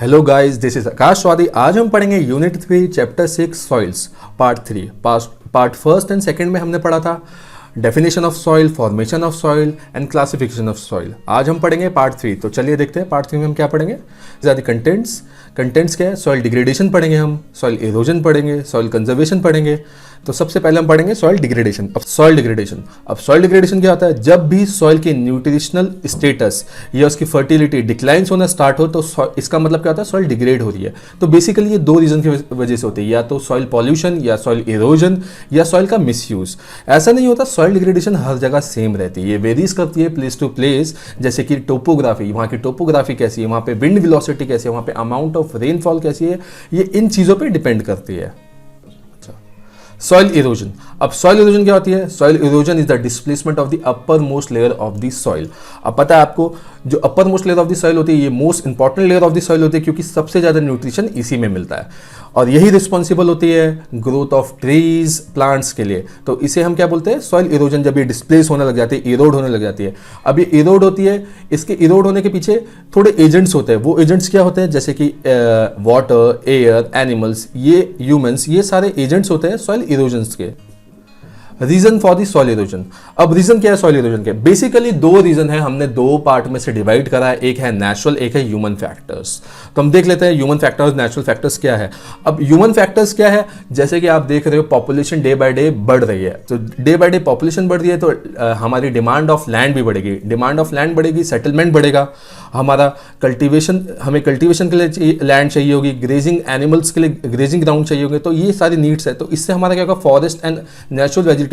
Hello guys, this is आकाश वादी। आज हम पढ़ेंगे unit 3 chapter 6 soils part 3। Part first and second में हमने पढ़ा था definition of soil, formation of soil and classification of soil. आज हम पढ़ेंगे पार्ट 3। तो चलिए देखते हैं पार्ट 3 में हम क्या पढ़ेंगे। ज़्यादा कंटेंट्स क्या है? सॉइल डिग्रेडेशन पढ़ेंगे, हम सॉइल इरोजन पढ़ेंगे, सॉइल कंजर्वेशन पढ़ेंगे। तो सबसे पहले हम पढ़ेंगे सॉइल डिग्रेडेशन। अब सॉइल डिग्रेडेशन क्या होता है? जब भी सॉइल की न्यूट्रिशनल स्टेटस या उसकी फर्टिलिटी डिक्लाइंस होना स्टार्ट हो तो इसका मतलब क्या होता है? सॉइल डिग्रेड हो रही है। तो बेसिकली ये दो रीजन की वजह से होती है, या तो सॉइल पॉल्यूशन या सॉइल इरोजन या सॉइल का मिसयूज। ऐसा नहीं होता सॉइल डिग्रेडेशन हर जगह सेम रहती है, ये वेरीज करती है प्लेस टू प्लेस। जैसे कि टोपोग्राफी, वहाँ की टोपोग्राफी कैसी है, वहाँ पे विंड वेलोसिटी कैसी है, वहाँ पे अमाउंट ऑफ रेनफॉल कैसी है, ये इन चीज़ों पे डिपेंड करती है। Soil erosion. अब सॉइल इरोजन क्या होती है? Soil erosion is the displacement of the upper most layer of the soil. अब पता है आपको, जो upper most layer of the soil होती है ये most important layer of the soil होती है, क्योंकि सबसे ज्यादा न्यूट्रिशन इसी में मिलता है और यही रिस्पॉन्सिबल होती है ग्रोथ ऑफ ट्रीज, प्लांट्स के लिए। तो इसे हम क्या बोलते हैं? Soil erosion. जब ये डिस्प्लेस होने लग जाती है, इरोड होने लग जाती है। अब ये इरोड होती है, इसके इरोड होने के पीछे थोड़े एजेंट्स होते हैं। वो एजेंट्स क्या होते हैं? जैसे कि वाटर, एयर, एनिमल्स, ये ह्यूमंस, ये सारे एजेंट्स होते हैं सॉइल इरोजन्स के। Reason for the soil erosion. अब रीजन क्या है सॉइल इरोजन के? बेसिकली दो रीजन है, हमने दो पार्ट में से डिवाइड करा है। एक है नेचुरल, एक है ह्यूमन फैक्टर्स। तो हम देख लेते हैं ह्यूमन फैक्टर्स, नेचुरल फैक्टर्स क्या है। अब ह्यूमन फैक्टर्स क्या है? जैसे कि आप देख रहे हो पॉपुलेशन डे बाय डे बढ़ रही है, तो डे बाय डे पॉपुलेशन बढ़ रही है तो हमारी डिमांड ऑफ लैंड भी बढ़ेगी। डिमांड ऑफ लैंड बढ़ेगी, सेटलमेंट बढ़ेगा, हमारा कल्टीवेशन, हमें कल्टीवेशन के लिए लैंड चाहिए होगी, ग्रेजिंग एनिमल्स के लिए ग्रेजिंग ग्राउंड चाहिए होंगे। तो ये सारी नीड्स है। तो इससे हमारा क्या होगा? Forest and natural vegetation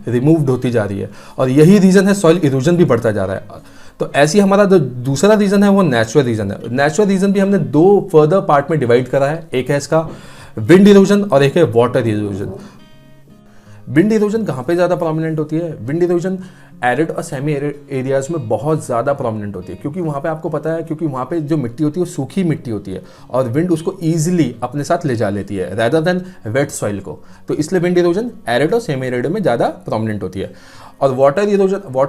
removed होती जा रही है और यही रीजन है सॉइल इरोजन भी बढ़ता जा रहा है। तो ऐसी हमारा जो दूसरा रीजन है वो नेचुरल रीजन है। नेचुरल रीजन भी हमने दो फर्दर पार्ट में डिवाइड करा है। एक है इसका विंड इरोजन और एक है वाटर इरोजन। विंड इरोजन कहाँ पे ज़्यादा प्रोमिनेंट होती है? विंड इरोजन एरिड और सेमी एरिड एरियाज में बहुत ज़्यादा प्रोमिनेंट होती है, क्योंकि वहाँ पे आपको पता है, क्योंकि वहाँ पे जो मिट्टी होती है वो सूखी मिट्टी होती है और विंड उसको ईजिली अपने साथ ले जा लेती है रैदर देन वेट सॉइल को। तो इसलिए विंड इरोजन एरिड और सेमी एरिड में ज़्यादा प्रोमिनेंट होती है। और वाटर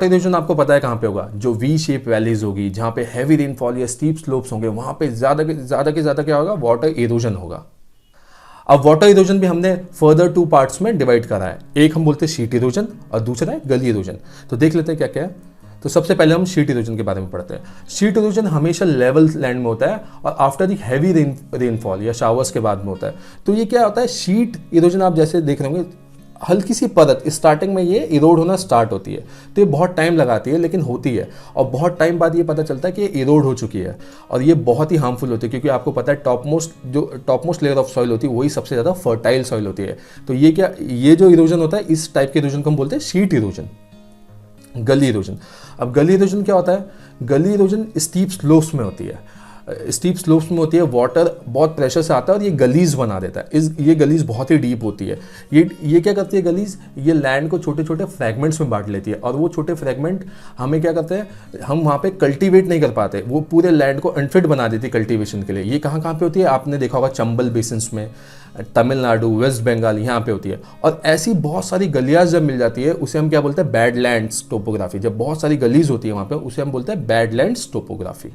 इरोजन आपको पता है कहाँ पे होगा? जो वी शेप वैलीज होगी, जहाँ पे हैवी रेनफॉल या स्टीप स्लोप्स होंगे, वहाँ पे ज़्यादा क्या होगा? वाटर इरोजन होगा। अब वाटर इरोजन भी हमने फर्दर टू पार्ट्स में डिवाइड करा है। एक हम बोलते हैं शीट इरोजन और दूसरा है गली इरोजन। तो देख लेते हैं क्या क्या है। तो सबसे पहले हम शीट इरोजन के बारे में पढ़ते हैं। शीट इरोजन हमेशा लेवल लैंड में होता है और आफ्टर दी हैवी रेनफॉल या शावर्स के बाद में होता है। तो ये क्या होता है? शीट इरोजन आप जैसे देख रहे होंगे, हल्की सी परत स्टार्टिंग में ये इरोड होना स्टार्ट होती है, तो ये बहुत टाइम लगाती है लेकिन होती है, और बहुत टाइम बाद ये पता चलता है कि ये इरोड हो चुकी है और ये बहुत ही हार्मफुल होती है, क्योंकि आपको पता है top most layer of soil होती है वही सबसे ज़्यादा फर्टाइल सॉइल होती है। तो ये जो इरोजन होता है, इस टाइप के इरोजन को हम बोलते हैं शीट इरोजन। गली इरोजन। अब गली इरोजन क्या होता है? गली इरोजन स्टीप स्लोप्स में होती है। स्टीप स्लोप्स में होती है, वाटर बहुत प्रेशर से आता है और ये गलीज बना देता है। ये गलीज बहुत ही डीप होती है। ये क्या करती है गलीज? ये लैंड को छोटे छोटे फ्रैगमेंट्स में बांट लेती है और वो छोटे फ्रैगमेंट हमें क्या करते हैं? हम वहाँ पे कल्टीवेट नहीं कर पाते, वो पूरे लैंड को अनफिट बना देती है कल्टीवेशन के लिए। ये कहाँ पे होती है? आपने देखा होगा चंबल बेसिन्स में, तमिलनाडु, वेस्ट बंगाल, यहाँ पे होती है। और ऐसी बहुत सारी गलियाँ जब मिल जाती है उसे हम क्या बोलते हैं? Badlands topography. जब बहुत सारी गलीज होती है वहाँ पे उसे हम बोलते हैं बैडलैंड्स टोपोग्राफी।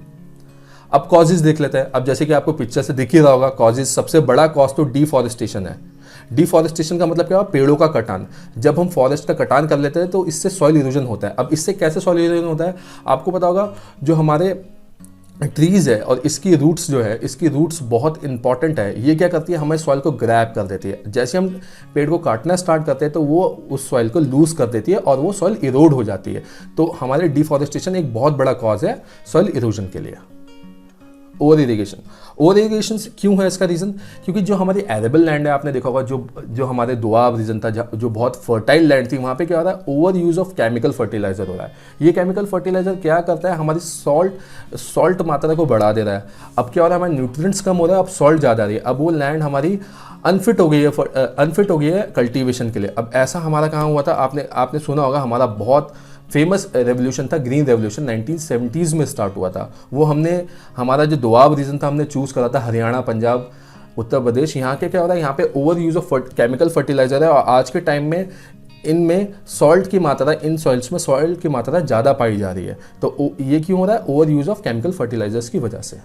अब कॉजेज देख लेते हैं। अब जैसे कि आपको पिक्चर से दिख ही रहा होगा, कॉजेज सबसे बड़ा कॉज तो डिफॉरेस्टेशन है। डिफॉरेस्टेशन का मतलब क्या है? पेड़ों का कटान। जब हम फॉरेस्ट का कटान कर लेते हैं तो इससे सॉइल इरोजन होता है। अब इससे कैसे सॉइल इरोजन होता है? आपको पता होगा, जो हमारे ट्रीज है और इसकी रूट्स जो है, इसकी रूट्स बहुत इंपॉर्टेंट है। ये क्या करती है? हमें सॉइल को ग्रैब कर देती है। जैसे हम पेड़ को काटना स्टार्ट करते हैं तो वो उस सॉइल को लूज कर देती है और वो सॉइल इरोड हो जाती है। तो हमारे डिफॉरेस्टेशन एक बहुत बड़ा कॉज है सॉइल इरोजन के लिए। ओवर इरिगेशन क्यों है इसका रीज़न? क्योंकि जो हमारी एरेबल लैंड है, आपने देखा होगा, जो हमारे दोआब रीजन था, जो बहुत फर्टाइल लैंड थी, वहाँ पे क्या हो रहा है? Overuse of chemical fertiliser हो रहा है। ये केमिकल फर्टिलाइजर क्या करता है? हमारी सॉल्ट मात्रा को बढ़ा दे रहा है। अब क्या हो रहा है? हमारे न्यूट्रिएंट्स कम हो रहा है, अब सॉल्ट ज़्यादा आ रही है, अब वो लैंड हमारी अनफिट हो गई है कल्टीवेशन के लिए। अब ऐसा हमारा कहाँ हुआ था? आपने सुना होगा, हमारा बहुत फेमस रेवोल्यूशन था, ग्रीन रेवोल्यूशन 1970s में स्टार्ट हुआ था। वो हमारा जो दोआब रीजन था हमने चूज़ करा था, हरियाणा, पंजाब, उत्तर प्रदेश। यहाँ के क्या हो रहा है? यहाँ पे overuse of chemical fertiliser है और आज के टाइम में इनमें सॉल्ट की मात्रा, इन सॉइल्स में सॉल्ट की मात्रा ज़्यादा पाई जा रही है। तो ये क्यों हो रहा है? Overuse of chemical fertilisers की वजह से।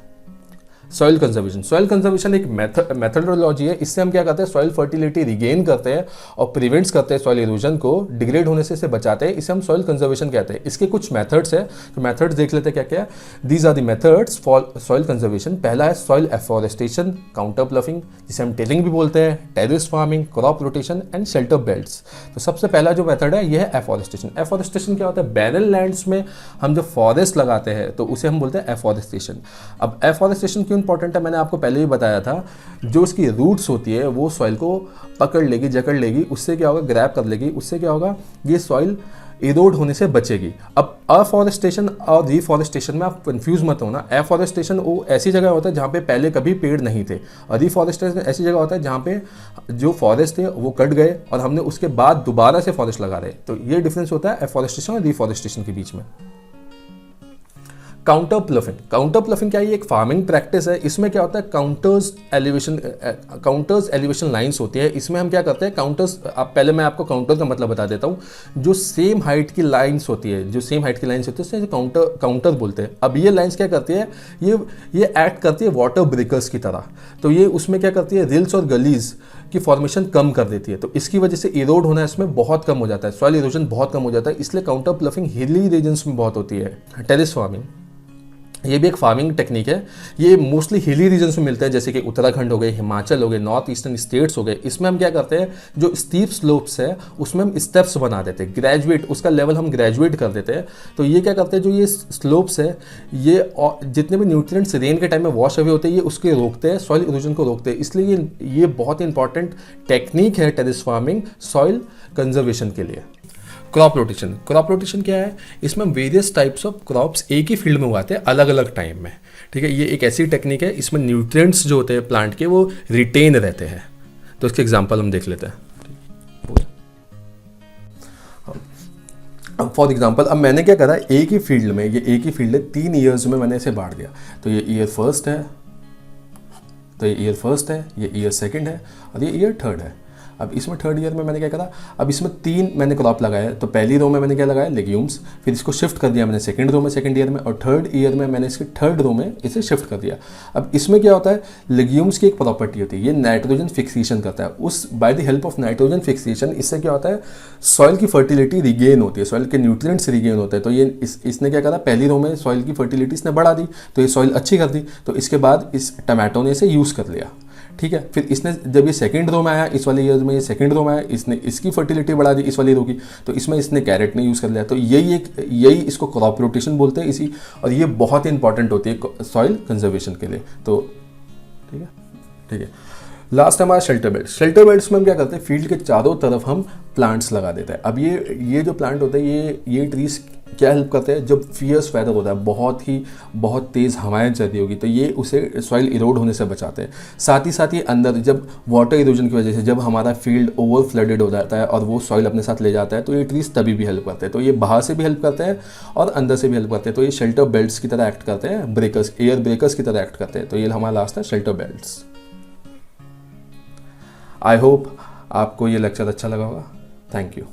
सॉइल कंजर्वेशन एक मेथडोलॉजी है, इससे हम क्या करते हैं, सॉइल फर्टिलिटी रिगेन करते हैं और प्रिवेंट्स करते हैं सॉइल इरोजन को, डिग्रेड होने से इसे बचाते हैं, इसे हम सॉइल कंजर्वेशन कहते हैं। इसके कुछ मेथड्स है, तो मेथड्स देख लेते हैं क्या क्या है। These are the methods for soil conservation. पहला है सॉइल एफोरेस्टेशन, काउंटर प्लफिंग, जिसे हम टिलिंग भी बोलते हैं, terrace farming, crop rotation and shelter belts. तो सबसे पहला जो मेथड है यह है एफोरेस्टेशन। एफोरेस्टेशन क्या होता है, बैरल लैंड्स में हम जब फॉरेस्ट लगाते हैं तो उसे हम बोलते हैं एफोरेस्टेशन। अब एफोरेस्टेशन क्यों इंपॉर्टेंट है, मैंने आपको पहले भी बताया था, जो उसकी रूट्स होती है वो सॉइल को पकड़ लेगी, जकड़ लेगी, उससे क्या होगा, ग्रैब कर लेगी, उससे क्या होगा, ये सॉइल इरोड होने से बचेगी। अब अफॉरेस्टेशन और रिफॉरेस्टेशन में आप कंफ्यूज मत होना। एफॉरेस्टेशन वो ऐसी जगह होता है जहाँ पे पहले कभी पेड़ नहीं थे, और रिफॉरेस्टेशन ऐसी जगह होता है जहाँ पे जो फॉरेस्ट थे वो कट गए और हमने उसके बाद दोबारा से फॉरेस्ट लगा रहे। तो ये डिफरेंस होता है एफॉरेस्टेशन और रिफॉरेस्टेशन के बीच में। काउंटर प्लफिंग क्या है, ये एक फार्मिंग प्रैक्टिस है। इसमें क्या होता है, काउंटर्स एलिवेशन लाइंस होती है। इसमें हम क्या करते हैं, काउंटर्स, पहले मैं आपको काउंटर का मतलब बता देता हूँ। जो सेम हाइट की लाइंस होती है, उसे काउंटर बोलते हैं। अब ये लाइंस क्या करती है, ये एक्ट करती है वाटर ब्रेकर्स की तरह। तो ये उसमें क्या करती है, रिल्स और गलीज की फॉर्मेशन कम कर देती है। तो इसकी वजह से इरोड होना इसमें बहुत कम हो जाता है, सॉइल इरोजन बहुत कम हो जाता है। इसलिए काउंटर प्लफिंग हिली रीजन्स में बहुत होती है। टेरेस फार्मिंग, ये भी एक फार्मिंग टेक्निक है। ये मोस्टली हिली रीजन्स में मिलता है, जैसे कि उत्तराखंड हो गए, हिमाचल हो गए, नॉर्थ ईस्टर्न स्टेट्स हो गए। इसमें हम क्या करते हैं, जो स्टीप स्लोप्स है उसमें हम स्टेप्स बना देते हैं, ग्रेजुएट, उसका लेवल हम ग्रेजुएट कर देते हैं। तो ये क्या करते हैं, जो ये स्लोप्स है, ये जितने भी न्यूट्रिएंट्स रेन के टाइम में वॉश अवे होते हैं, ये उसके रोकते हैं, सॉइल इरोजन को रोकते हैं। इसलिए ये बहुत ही इंपॉर्टेंट टेक्निक है टेरेस फार्मिंग सॉइल कंजर्वेशन के लिए। क्रॉप रोटेशन क्या है, इसमें हम वेरियस टाइप्स ऑफ क्रॉप्स एक ही फील्ड में उगाते हैं अलग अलग टाइम में। ठीक है, ये एक ऐसी टेक्निक है, इसमें न्यूट्रिएंट्स जो होते हैं प्लांट के वो रिटेन रहते हैं। तो इसके एग्जांपल हम देख लेते हैं। फॉर एग्जांपल, अब मैंने क्या करा, एक ही फील्ड में, ये एक ही फील्ड है, 3 ईयर्स में मैंने इसे बांट दिया। तो ये ईयर फर्स्ट है, ये ईयर सेकेंड है और ये ईयर थर्ड है। अब इसमें थर्ड ईयर में मैंने क्या करा, अब इसमें 3 मैंने क्रॉप लगाया। तो पहली रो में मैंने क्या लगाया, लेग्यूम्स, फिर इसको शिफ्ट कर दिया मैंने सेकंड रो में, सेकंड ईयर में, और थर्ड ईयर में मैंने इसके थर्ड रो में इसे शिफ्ट कर दिया। अब इसमें क्या होता है, लेग्यूम्स की एक प्रॉपर्टी होती है, ये नाइट्रोजन फिक्सेशन करता है। उस by the help of nitrogen fixation, इससे क्या होता है, सॉइल की फर्टिलिटी रिगेन होती है, सॉइल के न्यूट्रिएंट्स रिगेन होते हैं। तो ये इसने क्या करा, पहली रो में सॉइल की फर्टिलिटी इसने बढ़ा दी, तो ये सॉइल अच्छी कर दी। तो इसके बाद इस टमाटो ने इसे यूज़ कर लिया। ठीक है, फिर इसने जब ये सेकंड रो में आया, इस वाले ईयर में ये सेकंड रो में आया, इसने इसकी फर्टिलिटी बढ़ा दी इस वाली रो की, तो इसमें इसने कैरेट ने यूज़ कर लिया। तो यही इसको क्रॉप रोटेशन बोलते हैं इसी, और ये बहुत ही इंपॉर्टेंट होती है सॉइल कंजर्वेशन के लिए। तो ठीक है, लास्ट हमारा शेल्टर बेल्ट्स में हम क्या करते हैं, फील्ड के चारों तरफ हम प्लांट्स लगा देते हैं। अब ये जो प्लांट होते हैं, ये ट्रीज क्या हेल्प करते हैं, जब फियर्स वेदर होता है, बहुत तेज़ हवाएं चल रही होगी, तो ये उसे सॉइल इरोड होने से बचाते हैं। साथ ही अंदर जब वाटर इरोजन की वजह से जब हमारा फील्ड ओवर फ्लडेड हो जाता है और वो सॉइल अपने साथ ले जाता है, तो ये ट्रीज तभी भी हेल्प करते हैं। तो ये बाहर से भी हेल्प करते हैं और अंदर से भी हेल्प करते हैं। तो ये शेल्टर बेल्ट्स की तरह एक्ट करते हैं, एयर ब्रेकर्स की तरह एक्ट करते हैं। तो ये हमारा लास्ट है शेल्टर बेल्ट्स। आई होप आपको ये लेक्चर अच्छा लगा होगा। Thank you.